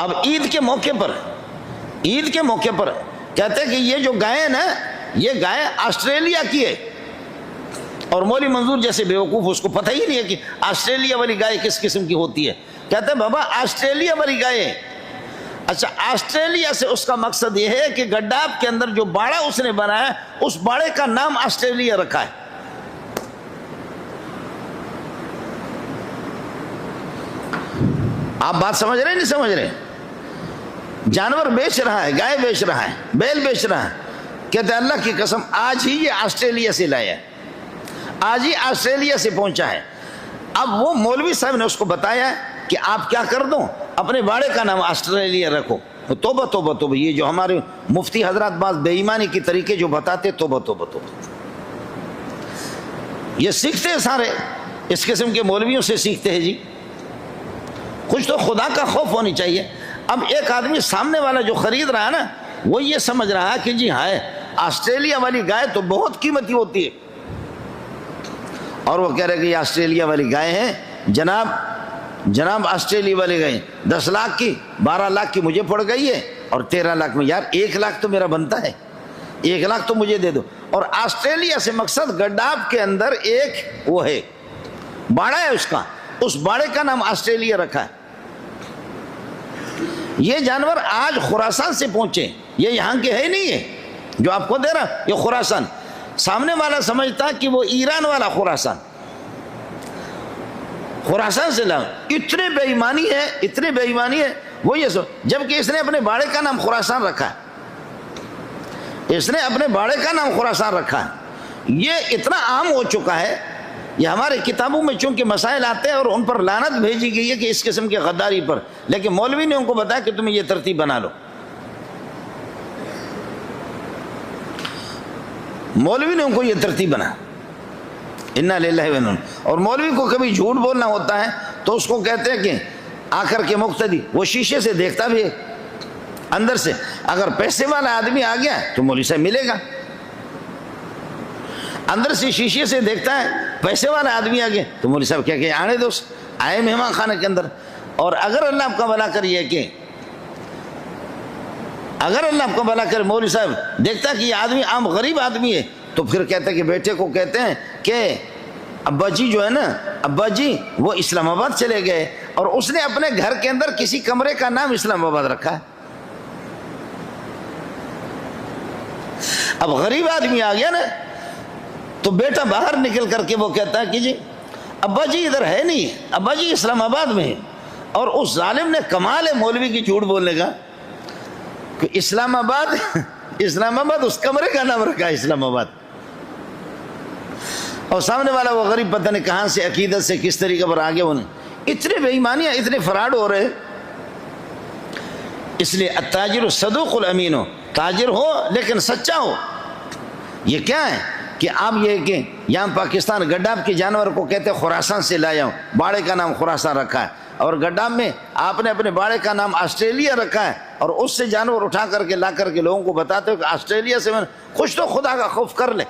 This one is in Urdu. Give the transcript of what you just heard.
اب عید کے موقع پر کہتے ہیں کہ یہ جو گائے نا، یہ گائے آسٹریلیا کی ہے، اور مولوی منظور جیسے بیوقوف اس کو پتہ ہی نہیں ہے کہ آسٹریلیا والی گائے کس قسم کی ہوتی ہے. کہتے ہیں بابا آسٹریلیا والی گائے. اچھا، آسٹریلیا سے اس کا مقصد یہ ہے کہ گڈاب کے اندر جو باڑہ اس نے بنایا اس باڑے کا نام آسٹریلیا رکھا ہے. آپ بات سمجھ رہے ہیں نہیں سمجھ رہے؟ جانور بیچ رہا ہے، گائے بیچ رہا ہے، بیل بیچ رہا ہے. کہتے ہیں اللہ کی قسم آج ہی یہ آسٹریلیا سے لایا ہے، آج ہی آسٹریلیا سے پہنچا ہے. اب وہ مولوی صاحب نے اس کو بتایا کہ آپ کیا کر دو، اپنے باڑے کا نام آسٹریلیا رکھو. توبہ توبہ توبہ، یہ جو ہمارے مفتی حضرات بعض بے ایمانی کی طریقے جو بتاتے، توبہ توبہ توبہ. یہ سیکھتے ہیں سارے، اس قسم کے مولویوں سے سیکھتے ہیں جی. کچھ تو خدا کا خوف ہونی چاہیے. اب ایک آدمی سامنے والا جو خرید رہا ہے نا، وہ یہ سمجھ رہا ہے کہ جی ہائے آسٹریلیا والی گائے تو بہت قیمتی ہوتی ہے، اور وہ کہہ رہے کہ یہ آسٹریلیا والی گائے ہیں جناب آسٹریلیا والی گائے 10 لاکھ کی، 12 لاکھ کی مجھے پڑ گئی ہے، اور 13 لاکھ میں. یار 1 لاکھ تو میرا بنتا ہے، 1 لاکھ تو مجھے دے دو. اور آسٹریلیا سے مقصد گڈاب کے اندر ایک وہ ہے باڑہ ہے، اس باڑے کا نام آسٹریلیا رکھا ہے. یہ جانور آج خراسان سے پہنچے، یہ یہاں کے ہے نہیں ہے جو آپ کو دے رہا، یہ خراسان. سامنے والا سمجھتا کہ وہ ایران والا خراسان سے لاؤ. اتنے بے ایمانی ہے وہ یہ سو، جبکہ اس نے اپنے باڑے کا نام خراسان رکھا ہے، یہ اتنا عام ہو چکا ہے. یہ ہمارے کتابوں میں چونکہ مسائل آتے ہیں اور ان پر لعنت بھیجی گئی ہے کہ اس قسم کی غداری پر، لیکن مولوی نے ان کو بتایا کہ تمہیں یہ ترتیب بنا لو. مولوی نے ان کو یہ ترتیب بنا، انا للہ و انا الیہ. اور مولوی کو کبھی جھوٹ بولنا ہوتا ہے تو اس کو کہتے ہیں کہ آ کر کے مقتدی، وہ شیشے سے دیکھتا بھی ہے اندر سے. اگر پیسے والا آدمی آ گیا تو مولوی صاحب ملے گا، اندر سے شیشے سے دیکھتا ہے. پیسے والا آدمی آ گیا تو مولوی صاحب کیا کہ آنے دوست آئے مہمان خانے کے اندر. اور اگر اللہ آپ کا بھلا کریے کہ مولوی صاحب دیکھتا کہ یہ آدمی عام غریب آدمی ہے تو پھر کہتا ہے کہ بیٹے کو کہتے ہیں کہ ابا جی جو ہے نا، ابا جی وہ اسلام آباد چلے گئے، اور اس نے اپنے گھر کے اندر کسی کمرے کا نام اسلام آباد رکھا ہے. اب غریب آدمی آ گیا نا تو بیٹا باہر نکل کر کے وہ کہتا ہے کہ جی ابا جی ادھر ہے نہیں، ابا جی اسلام آباد میں ہے. اور اس ظالم نے کمال ہے مولوی کی جھوٹ بولنے کا کہ اسلام آباد اس کمرے کا نام رکھا ہے اسلام آباد. اور سامنے والا وہ غریب پتہ نہیں کہاں سے عقیدت سے کس طریقے پر آگے انہیں اتنے بے ایمانیاں، اتنے فراڈ ہو رہے. اس لیے التاجر الصدوق الامین ہو، تاجر ہو لیکن سچا ہو. یہ کیا ہے کہ آپ یہ کہ یہاں پاکستان گڈاب کے جانور کو کہتے خراسان سے لایا ہوں، باڑے کا نام خراسان رکھا ہے، اور گڈاب میں آپ نے اپنے باڑے کا نام آسٹریلیا رکھا ہے، اور اس سے جانور اٹھا کر کے لا کر کے لوگوں کو بتاتے ہو کہ آسٹریلیا سے. میں کچھ تو خدا کا خوف کر لے.